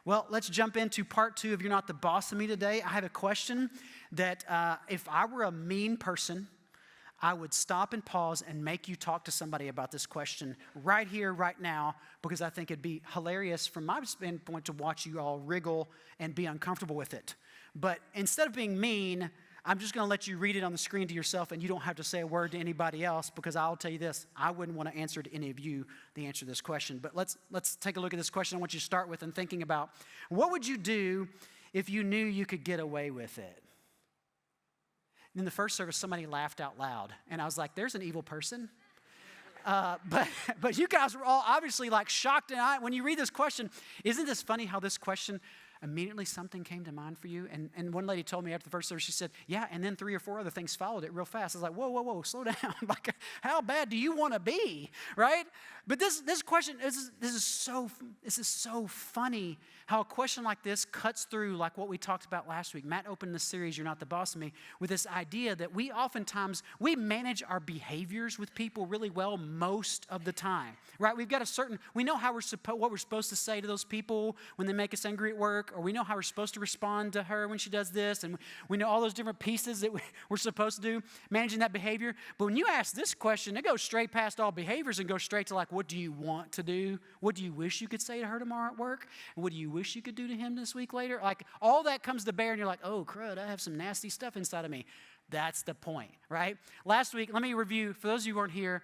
Well, let's jump into part 2 of You're Not the Boss of Me today. I have a question that if I were a mean person, I would stop and pause and make you talk to somebody about this question right here, right now, because I think it'd be hilarious from my standpoint to watch you all wriggle and be uncomfortable with it. But instead of being mean, I'm just going to let you read it on the screen to yourself, and you don't have to say a word to anybody else, because I'll tell you this, I wouldn't want to answer to any of you the answer to this question. But let's take a look at this question. I want you to start with and thinking about, what would you do if you knew you could get away with it? In the first service, somebody laughed out loud, and I was like, there's an evil person. But you guys were all obviously like shocked, and when you read this question, isn't this funny how this question, immediately something came to mind for you? And one lady told me after the first service, she said, yeah, and then 3 or 4 other things followed it real fast. I was like, whoa, slow down. Like, how bad do you want to be, right? But this question, this is so funny how a question like this cuts through like what we talked about last week. Matt opened the series, You're Not the Boss of Me, with this idea that we oftentimes, we manage our behaviors with people really well most of the time, right? We've got we know how what we're supposed to say to those people when they make us angry at work, or we know how we're supposed to respond to her when she does this, and we know all those different pieces that we're supposed to do, managing that behavior. But when you ask this question, it goes straight past all behaviors and goes straight to like, what do you want to do? What do you wish you could say to her tomorrow at work? And what do you wish you could do to him this week later? Like, all that comes to bear, and you're like, oh, crud, I have some nasty stuff inside of me. That's the point, right? Last week, let me review. For those of you who weren't here,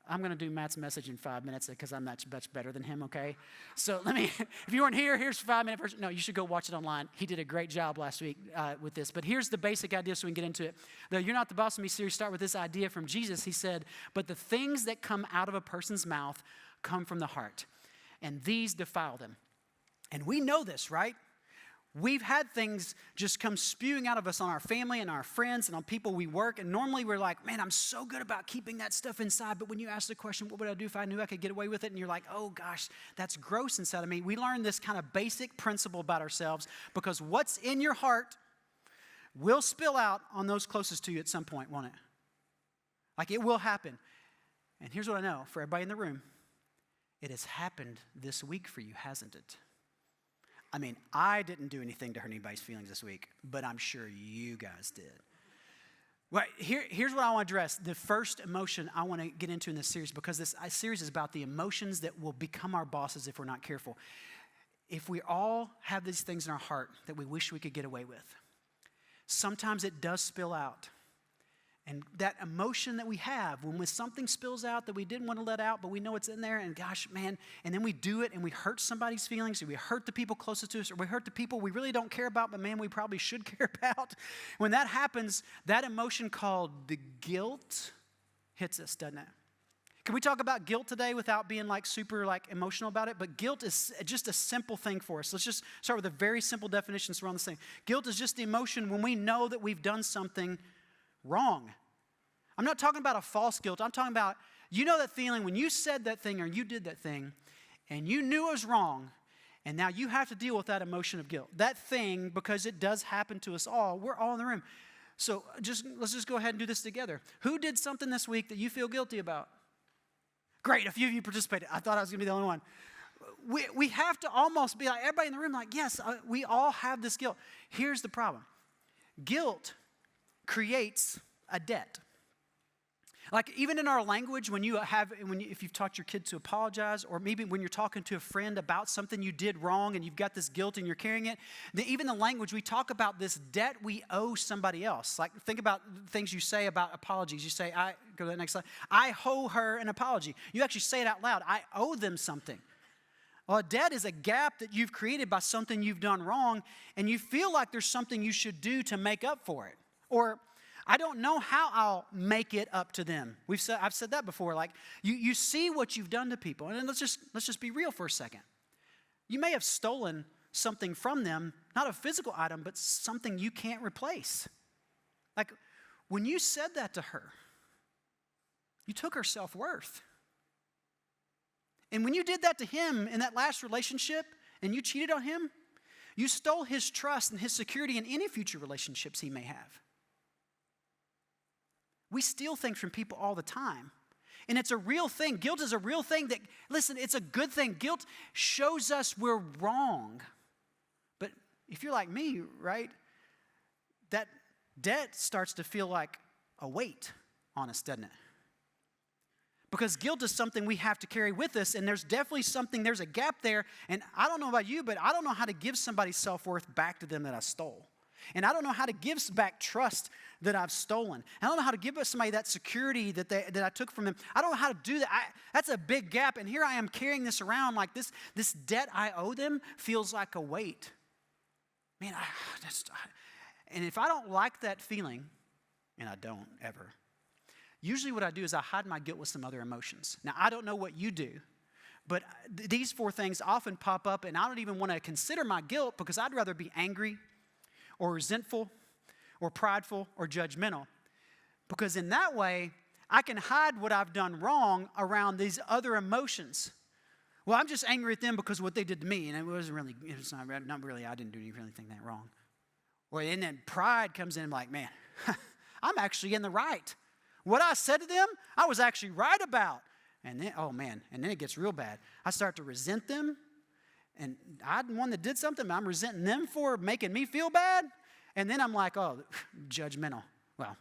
I'm going to do Matt's message in 5 minutes because I'm much better than him, okay? So if you weren't here, here's a 5-minute version. No, you should go watch it online. He did a great job last week with this. But here's the basic idea so we can get into it. The You're Not the Boss of Me series start with this idea from Jesus. He said, but the things that come out of a person's mouth come from the heart, and these defile them. And we know this, right? We've had things just come spewing out of us on our family and our friends and on people we work. And normally we're like, man, I'm so good about keeping that stuff inside. But when you ask the question, what would I do if I knew I could get away with it? And you're like, oh gosh, that's gross inside of me. We learn this kind of basic principle about ourselves because what's in your heart will spill out on those closest to you at some point, won't it? Like, it will happen. And here's what I know for everybody in the room. It has happened this week for you, hasn't it? I mean, I didn't do anything to hurt anybody's feelings this week, but I'm sure you guys did. Well, here's what I want to address. The first emotion I want to get into in this series, because this series is about the emotions that will become our bosses if we're not careful. If we all have these things in our heart that we wish we could get away with, sometimes it does spill out. And that emotion that we have when something spills out that we didn't want to let out, but we know it's in there, and gosh, man, and then we do it and we hurt somebody's feelings, or we hurt the people closest to us, or we hurt the people we really don't care about, but man, we probably should care about. When that happens, that emotion called the guilt hits us, doesn't it? Can we talk about guilt today without being like super like emotional about it? But guilt is just a simple thing for us. Let's just start with a very simple definition so we're on the same. Guilt is just the emotion when we know that we've done something wrong. I'm not talking about a false guilt. I'm talking about, you know that feeling when you said that thing or you did that thing and you knew it was wrong, and now you have to deal with that emotion of guilt. That thing, because it does happen to us all, we're all in the room. So let's just go ahead and do this together. Who did something this week that you feel guilty about? Great, a few of you participated. I thought I was going to be the only one. We have to almost be like, everybody in the room, like, yes, we all have this guilt. Here's the problem. Guilt creates a debt. Like, even in our language, if you've taught your kid to apologize, or maybe when you're talking to a friend about something you did wrong and you've got this guilt and you're carrying it, even the language, we talk about this debt we owe somebody else. Like, think about things you say about apologies. You say, go to the next slide, I owe her an apology. You actually say it out loud. I owe them something. Well, a debt is a gap that you've created by something you've done wrong, and you feel like there's something you should do to make up for it. Or, I don't know how I'll make it up to them. I've said that before. Like, you see what you've done to people. And let's just be real for a second. You may have stolen something from them, not a physical item, but something you can't replace. Like, when you said that to her, you took her self-worth. And when you did that to him in that last relationship and you cheated on him, you stole his trust and his security in any future relationships he may have. We steal things from people all the time. And it's a real thing. Guilt is a real thing that, listen, it's a good thing. Guilt shows us we're wrong. if you're like me, right, that debt starts to feel like a weight on us, doesn't it? Because guilt is something we have to carry with us, and there's definitely there's a gap there. And I don't know about you, but I don't know how to give somebody self-worth back to them that I stole. And I don't know how to give back trust that I've stolen. I don't know how to give somebody that security that I took from them. I don't know how to do that. That's a big gap. And here I am carrying this around like this debt I owe them feels like a weight. Man, and if I don't like that feeling, and I don't ever, usually what I do is I hide my guilt with some other emotions. Now, I don't know what you do, but these 4 things often pop up, and I don't even want to consider my guilt because I'd rather be angry or resentful or prideful or judgmental. Because in that way, I can hide what I've done wrong around these other emotions. Well, I'm just angry at them because of what they did to me, and it's not really, I didn't do anything that wrong. And then pride comes in like, man, I'm actually in the right. What I said to them, I was actually right about. And then, and then it gets real bad. I start to resent them. And I'm the one that did something, but I'm resenting them for making me feel bad. And then I'm like, judgmental. Well,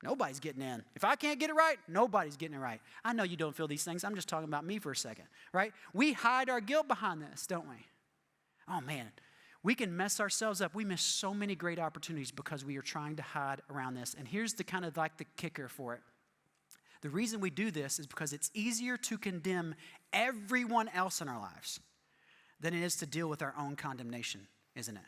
nobody's getting in. If I can't get it right, nobody's getting it right. I know you don't feel these things. I'm just talking about me for a second, right? We hide our guilt behind this, don't we? Oh, man, we can mess ourselves up. We miss so many great opportunities because we are trying to hide around this. And here's the kind of like the kicker for it. The reason we do this is because it's easier to condemn everyone else in our lives than it is to deal with our own condemnation, isn't it?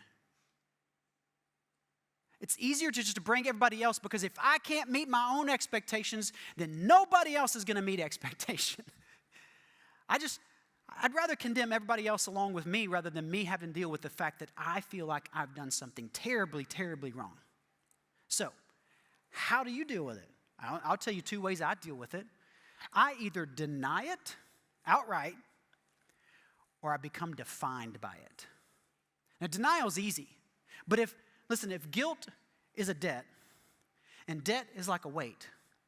It's easier to just bring everybody else because if I can't meet my own expectations, then nobody else is going to meet expectation. I'd rather condemn everybody else along with me rather than me having to deal with the fact that I feel like I've done something terribly, terribly wrong. So, how do you deal with it? I'll tell you 2 ways I deal with it. I either deny it outright or I become defined by it. Now, denial is easy. But if guilt is a debt and debt is like a weight,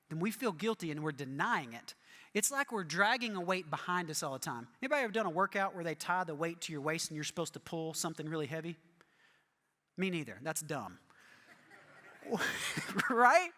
then we feel guilty and we're denying it. It's like we're dragging a weight behind us all the time. Anybody ever done a workout where they tie the weight to your waist and you're supposed to pull something really heavy? Me neither. That's dumb. Right?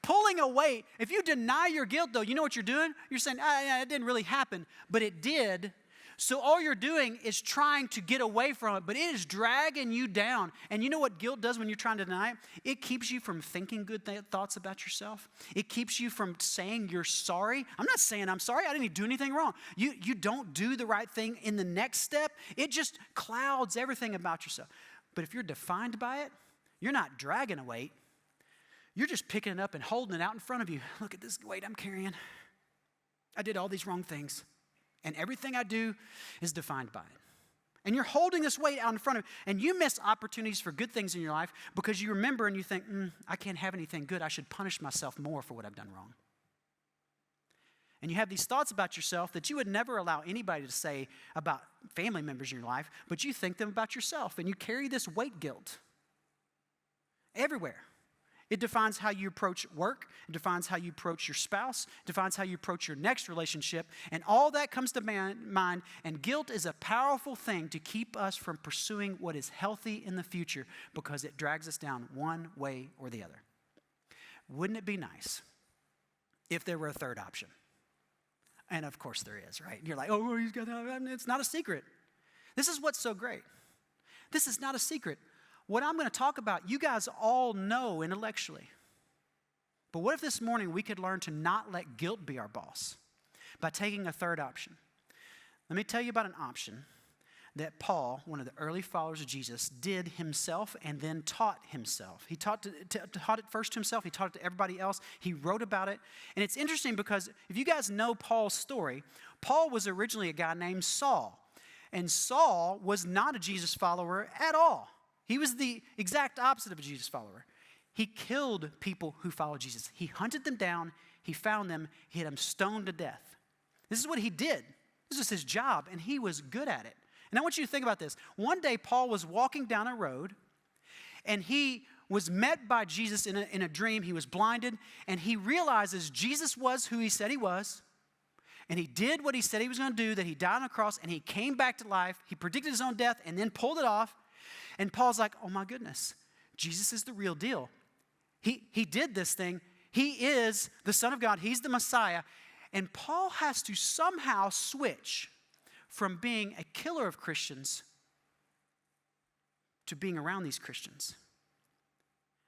Pulling a weight, if you deny your guilt, though, you know what you're doing? You're saying, it didn't really happen, but it did. So all you're doing is trying to get away from it, but it is dragging you down. And you know what guilt does when you're trying to deny it? It keeps you from thinking good thoughts about yourself. It keeps you from saying you're sorry. I'm not saying I'm sorry. I didn't do anything wrong. You don't do the right thing in the next step. It just clouds everything about yourself. But if you're defined by it, you're not dragging a weight. You're just picking it up and holding it out in front of you. Look at this weight I'm carrying. I did all these wrong things. And everything I do is defined by it. And you're holding this weight out in front of you. And you miss opportunities for good things in your life because you remember and you think, I can't have anything good. I should punish myself more for what I've done wrong. And you have these thoughts about yourself that you would never allow anybody to say about family members in your life, but you think them about yourself. And you carry this weight guilt everywhere. It defines how you approach work. It defines how you approach your spouse. It defines how you approach your next relationship. And all that comes to mind. And guilt is a powerful thing to keep us from pursuing what is healthy in the future because it drags us down one way or the other. Wouldn't it be nice if there were a third option? And of course there is, right? You're like, he's got that. It's not a secret. This is what's so great. This is not a secret. What I'm going to talk about, you guys all know intellectually. But what if this morning we could learn to not let guilt be our boss by taking a third option? Let me tell you about an option that Paul, one of the early followers of Jesus, did himself and then taught himself. He taught it first to himself. He taught it to everybody else. He wrote about it. And it's interesting because if you guys know Paul's story, Paul was originally a guy named Saul. And Saul was not a Jesus follower at all. He was the exact opposite of a Jesus follower. He killed people who followed Jesus. He hunted them down. He found them. He had them stoned to death. This is what he did. This was his job, and he was good at it. And I want you to think about this. One day, Paul was walking down a road, and he was met by Jesus in a dream. He was blinded, and he realizes Jesus was who he said he was, and he did what he said he was going to do, that he died on a cross, and he came back to life. He predicted his own death and then pulled it off. And Paul's like, oh my goodness, Jesus is the real deal. He did this thing. He is the Son of God. He's the Messiah. And Paul has to somehow switch from being a killer of Christians to being around these Christians.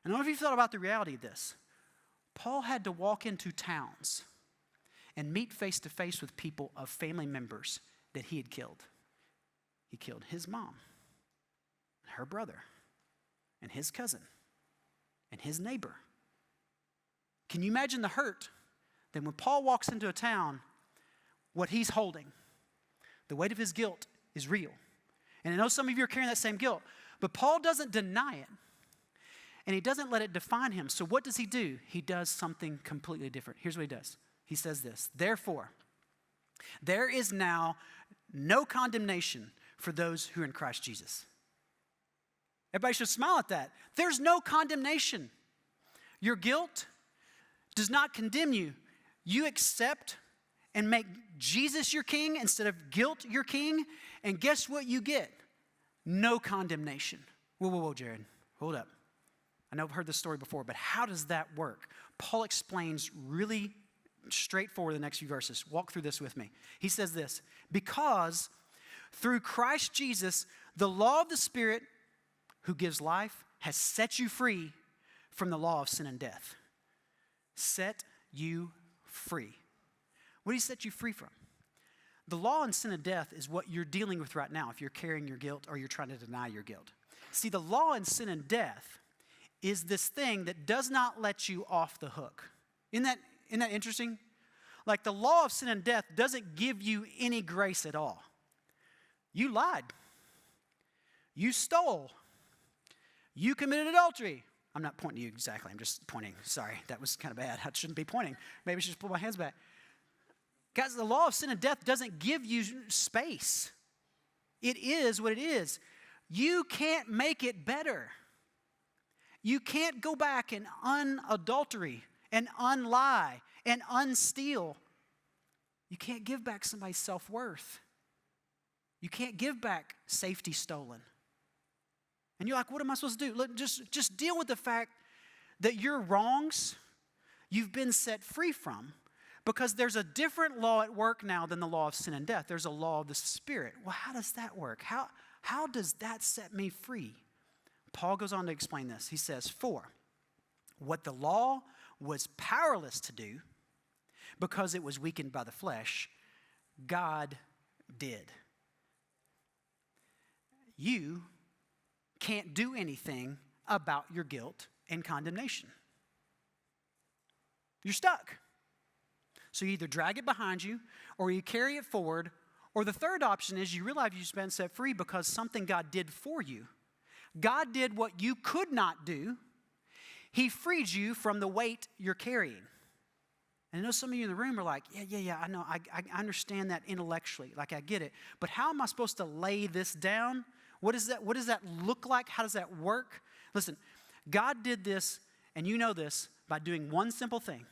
And I don't know if you've thought about the reality of this. Paul had to walk into towns and meet face to face with people of family members that he had killed. He killed his mom, her brother, and his cousin, and his neighbor. Can you imagine the hurt that when Paul walks into a town, what he's holding, the weight of his guilt is real. And I know some of you are carrying that same guilt, but Paul doesn't deny it. And he doesn't let it define him. So what does he do? He does something completely different. Here's what he does. He says this, therefore, there is now no condemnation for those who are in Christ Jesus. Everybody should smile at that. There's no condemnation. Your guilt does not condemn you. You accept and make Jesus your king instead of guilt your king. And guess what you get? No condemnation. Whoa, Jarrod. Hold up. I know I've heard this story before, but how does that work? Paul explains really straightforward the next few verses. Walk through this with me. He says this, because through Christ Jesus, the law of the Spirit who gives life has set you free from the law of sin and death. Set you free. What did he set you free from? The law and sin and death is what you're dealing with right now if you're carrying your guilt or you're trying to deny your guilt. See, the law and sin and death is this thing that does not let you off the hook. Isn't that interesting? Like the law of sin and death doesn't give you any grace at all. You lied. You stole. You committed adultery. I'm not pointing to you exactly. I'm just pointing. Sorry, that was kind of bad. I shouldn't be pointing. Maybe I should just pull my hands back. Guys, the law of sin and death doesn't give you space. It is what it is. You can't make it better. You can't go back and unadultery and unlie and unsteal. You can't give back somebody's self-worth. You can't give back safety stolen. And you're like, what am I supposed to do? Look, just deal with the fact that your wrongs you've been set free from, because there's a different law at work now than the law of sin and death. There's a law of the Spirit. Well, how does that work? How does that set me free? Paul goes on to explain this. He says, for what the law was powerless to do, because it was weakened by the flesh, God did. You can't do anything about your guilt and condemnation. You're stuck. So you either drag it behind you, or you carry it forward, or the third option is you realize you've been set free because something God did for you. God did what you could not do. He freed you from the weight you're carrying. And I know some of you in the room are like, yeah, I know, I understand that intellectually, like I get it. But how am I supposed to lay this down? What does that look like? How does that work? Listen, God did this, and you know this, by doing one simple thing.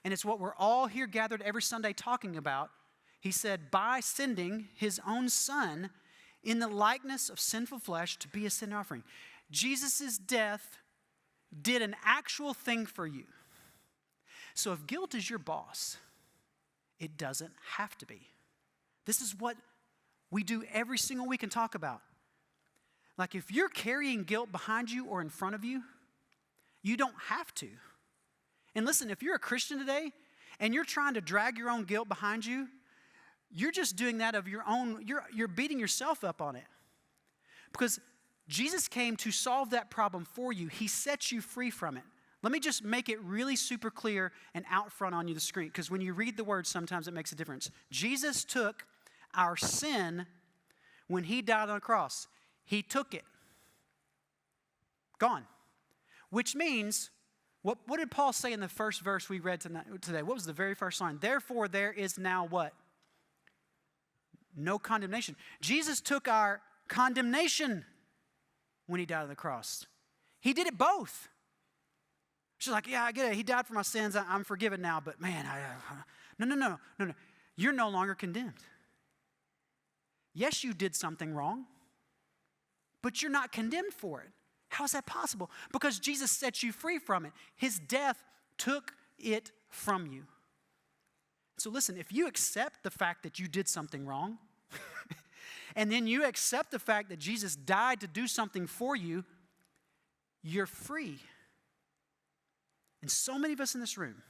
And it's what we're all here gathered every Sunday talking about. He said, by sending his own Son in the likeness of sinful flesh to be a sin offering. Jesus' death did an actual thing for you. So if guilt is your boss, it doesn't have to be. This is what we do every single week and talk about. Like if you're carrying guilt behind you or in front of you, you don't have to. And listen, if you're a Christian today and you're trying to drag your own guilt behind you, you're just doing that of your own, you're beating yourself up on it. Because Jesus came to solve that problem for you. He set you free from it. Let me just make it really super clear and out front on you the screen, because when you read the word, sometimes it makes a difference. Jesus took our sin when he died on the cross. He took it. Gone. Which means, what did Paul say in the first verse we read today? What was the very first line? Therefore, there is now what? No condemnation. Jesus took our condemnation when he died on the cross. He did it both. She's like, yeah, I get it. He died for my sins. I'm forgiven now. But man, no. You're no longer condemned. Yes, you did something wrong. but you're not condemned for it. How is that possible? Because Jesus set you free from it. His death took it from you. So listen, if you accept the fact that you did something wrong, and then you accept the fact that Jesus died to do something for you, you're free. And so many of us in this room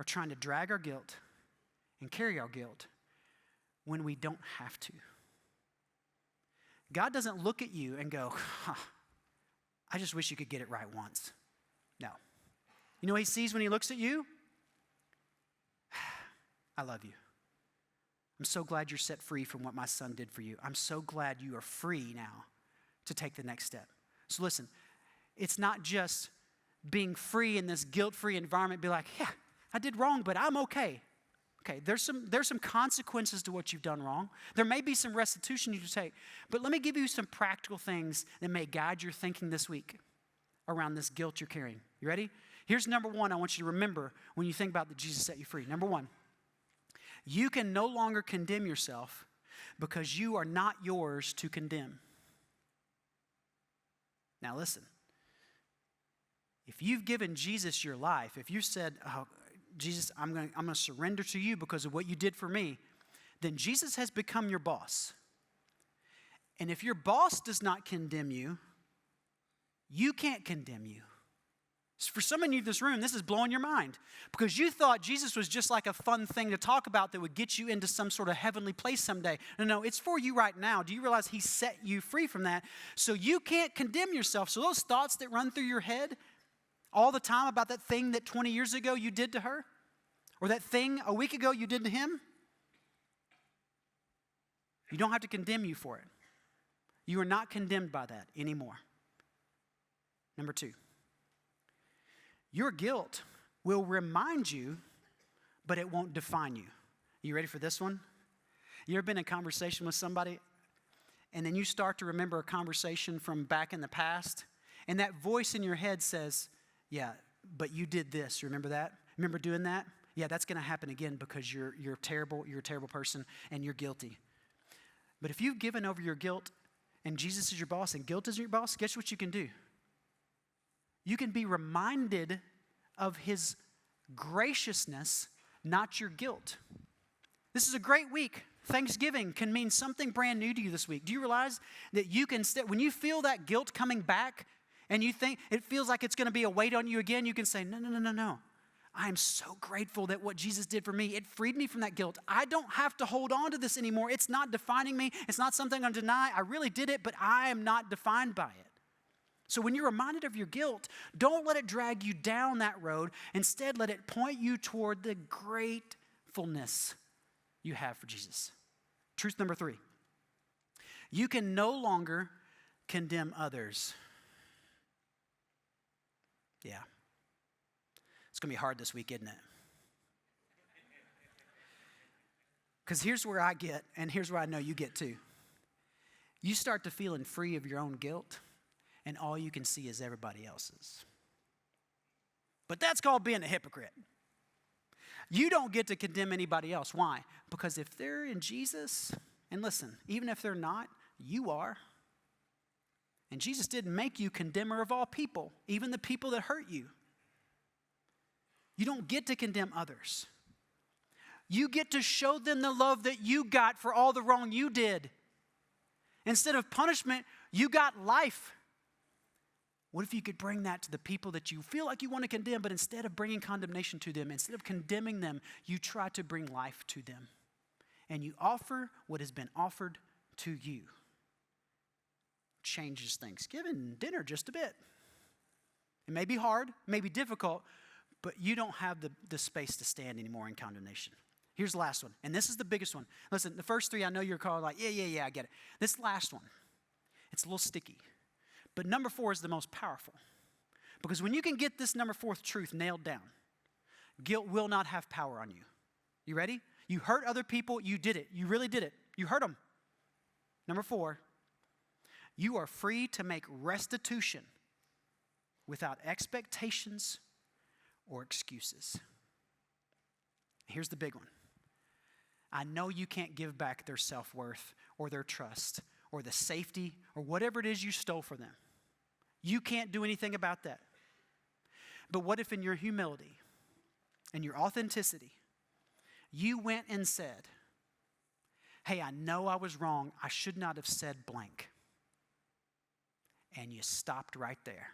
are trying to drag our guilt and carry our guilt when we don't have to. God doesn't look at you and go, I just wish you could get it right once. No. You know what he sees when he looks at you? I love you. I'm so glad you're set free from what my son did for you. I'm so glad you are free now to take the next step. So listen, it's not just being free in this guilt-free environment, be like, yeah, I did wrong, but I'm okay. Okay, there's some consequences to what you've done wrong. There may be some restitution you need to take, but let me give you some practical things that may guide your thinking this week around this guilt you're carrying. You ready? Here's number one I want you to remember when you think about that Jesus set you free. Number one, you can no longer condemn yourself because you are not yours to condemn. Now listen, if you've given Jesus your life, if you said, oh, Jesus, I'm going to surrender to you because of what you did for me, then Jesus has become your boss. And if your boss does not condemn you, you can't condemn you. For some of you in this room, this is blowing your mind because you thought Jesus was just like a fun thing to talk about that would get you into some sort of heavenly place someday. No, it's for you right now. Do you realize he set you free from that? So you can't condemn yourself. So those thoughts that run through your head all the time about that thing that 20 years ago you did to her, or that thing a week ago you did to him, you don't have to condemn you for it. You are not condemned by that anymore. Number two, your guilt will remind you, but it won't define you. You ready for this one? You ever been in a conversation with somebody, and then you start to remember a conversation from back in the past, and that voice in your head says, yeah, but you did this. Remember that? Remember doing that? Yeah, that's going to happen again because you're terrible, you're a terrible person, and you're guilty. But if you've given over your guilt, and Jesus is your boss, and guilt isn't your boss, guess what you can do? You can be reminded of his graciousness, not your guilt. This is a great week. Thanksgiving can mean something brand new to you this week. Do you realize that you can, when you feel that guilt coming back and you think it feels like it's going to be a weight on you again, you can say, no. I am so grateful that what Jesus did for me, it freed me from that guilt. I don't have to hold on to this anymore. It's not defining me. It's not something I'm deny. I really did it, but I am not defined by it. So when you're reminded of your guilt, don't let it drag you down that road. Instead, let it point you toward the gratefulness you have for Jesus. Truth number three, you can no longer condemn others. Yeah. It's going to be hard this week, isn't it? Because here's where I get, and here's where I know you get too. You start to feeling free of your own guilt, and all you can see is everybody else's. But that's called being a hypocrite. You don't get to condemn anybody else. Why? Because if they're in Jesus, and listen, even if they're not, you are. And Jesus didn't make you condemner of all people, even the people that hurt you. You don't get to condemn others. You get to show them the love that you got for all the wrong you did. Instead of punishment, you got life. What if you could bring that to the people that you feel like you want to condemn, but instead of bringing condemnation to them, instead of condemning them, you try to bring life to them. And you offer what has been offered to you. Changes Thanksgiving dinner just a bit. It may be hard, it may be difficult, but you don't have the space to stand anymore in condemnation. Here's the last one, and this is the biggest one. Listen, the first three I know you're calling like, yeah, I get it. This last one, it's a little sticky. But number 4 is the most powerful. Because when you can get this number 4th truth nailed down, guilt will not have power on you. You ready? You hurt other people, you did it. You really did it. You hurt them. Number 4, you are free to make restitution without expectations or excuses. Here's the big one. I know you can't give back their self-worth or their trust or the safety or whatever it is you stole from them. You can't do anything about that. But what if in your humility and your authenticity, you went and said, hey, I know I was wrong. I should not have said blank. And you stopped right there.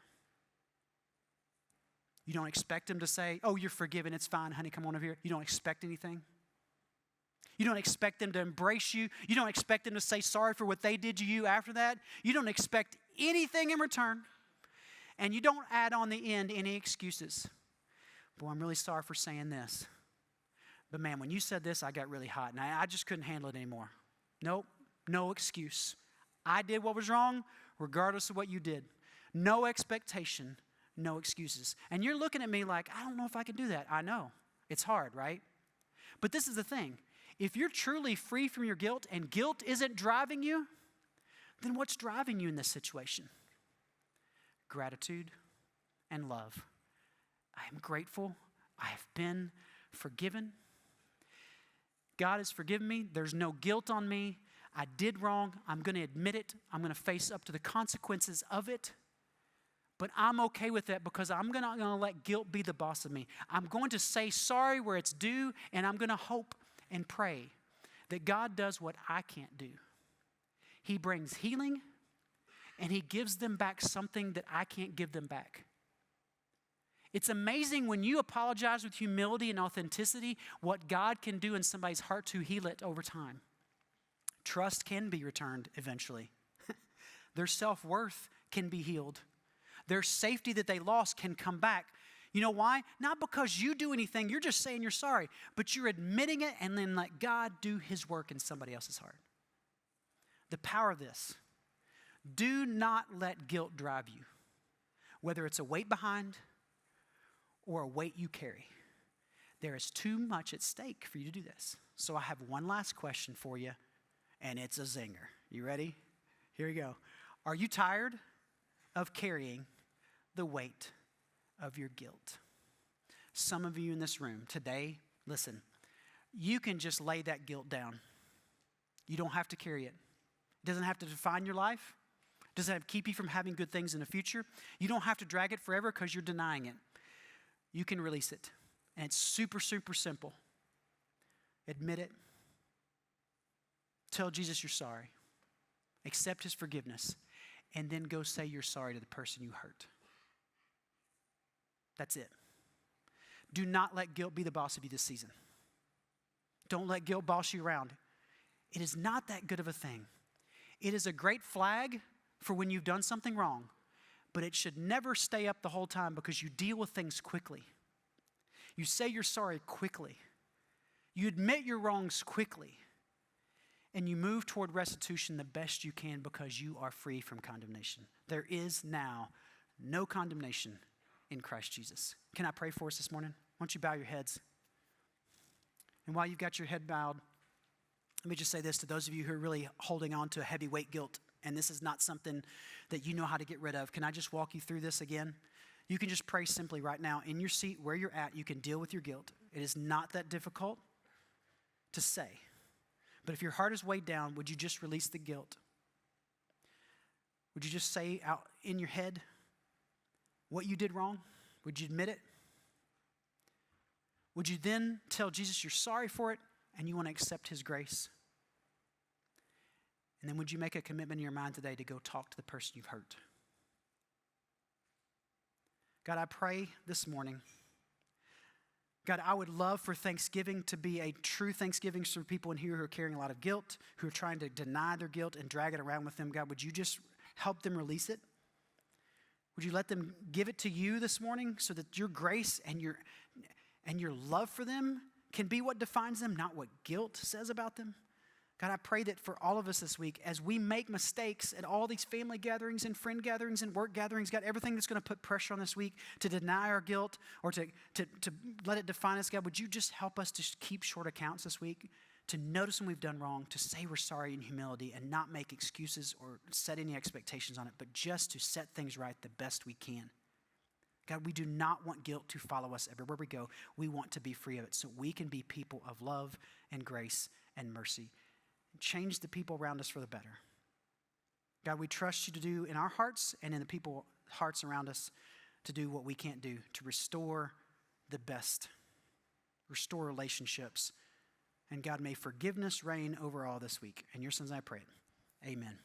You don't expect them to say, oh, you're forgiven. It's fine, honey. Come on over here. You don't expect anything. You don't expect them to embrace you. You don't expect them to say sorry for what they did to you after that. You don't expect anything in return. And you don't add on the end any excuses. Boy, I'm really sorry for saying this. But man, when you said this, I got really hot and I just couldn't handle it anymore. Nope, no excuse. I did what was wrong regardless of what you did. No expectation, no excuses. And you're looking at me like, I don't know if I can do that. I know. It's hard, right? But this is the thing. If you're truly free from your guilt and guilt isn't driving you, then what's driving you in this situation? Gratitude and love. I am grateful. I have been forgiven. God has forgiven me. There's no guilt on me. I did wrong. I'm going to admit it. I'm going to face up to the consequences of it. But I'm okay with that because I'm not going to let guilt be the boss of me. I'm going to say sorry where it's due, and I'm going to hope and pray that God does what I can't do. He brings healing, and He gives them back something that I can't give them back. It's amazing when you apologize with humility and authenticity, what God can do in somebody's heart to heal it over time. Trust can be returned eventually. Their self-worth can be healed. Their safety that they lost can come back. You know why? Not because you do anything, you're just saying you're sorry, but you're admitting it and then let God do His work in somebody else's heart. The power of this. Do not let guilt drive you, whether it's a weight behind or a weight you carry. There is too much at stake for you to do this. So I have one last question for you, and it's a zinger. You ready? Here we go. Are you tired of carrying the weight of your guilt? Some of you in this room today, listen, you can just lay that guilt down. You don't have to carry it. It doesn't have to define your life. It doesn't have to keep you from having good things in the future. You don't have to drag it forever because you're denying it. You can release it. And it's super, super simple. Admit it. Tell Jesus you're sorry. Accept His forgiveness. And then go say you're sorry to the person you hurt. That's it. Do not let guilt be the boss of you this season. Don't let guilt boss you around. It is not that good of a thing. It is a great flag for when you've done something wrong, but it should never stay up the whole time because you deal with things quickly. You say you're sorry quickly. You admit your wrongs quickly. And you move toward restitution the best you can because you are free from condemnation. There is now no condemnation in Christ Jesus. Can I pray for us this morning? Why don't you bow your heads? And while you've got your head bowed, let me just say this to those of you who are really holding on to a heavyweight guilt, and this is not something that you know how to get rid of. Can I just walk you through this again? You can just pray simply right now in your seat where you're at. You can deal with your guilt. It is not that difficult to say. But if your heart is weighed down, would you just release the guilt? Would you just say out in your head what you did wrong? Would you admit it? Would you then tell Jesus you're sorry for it and you want to accept His grace? And then would you make a commitment in your mind today to go talk to the person you've hurt? God, I pray this morning, God, I would love for Thanksgiving to be a true Thanksgiving for people in here who are carrying a lot of guilt, who are trying to deny their guilt and drag it around with them. God, would you just help them release it? Would you let them give it to you this morning so that your grace and your love for them can be what defines them, not what guilt says about them? God, I pray that for all of us this week, as we make mistakes at all these family gatherings and friend gatherings and work gatherings, God, everything that's going to put pressure on this week to deny our guilt or to let it define us, God, would you just help us to keep short accounts this week, to notice when we've done wrong, to say we're sorry in humility and not make excuses or set any expectations on it, but just to set things right the best we can. God, we do not want guilt to follow us everywhere we go. We want to be free of it so we can be people of love and grace and mercy. Change the people around us for the better. God, we trust you to do in our hearts and in the people's hearts around us to do what we can't do, to restore the best, restore relationships. And God, may forgiveness reign over all this week. In your son's name I pray it. Amen.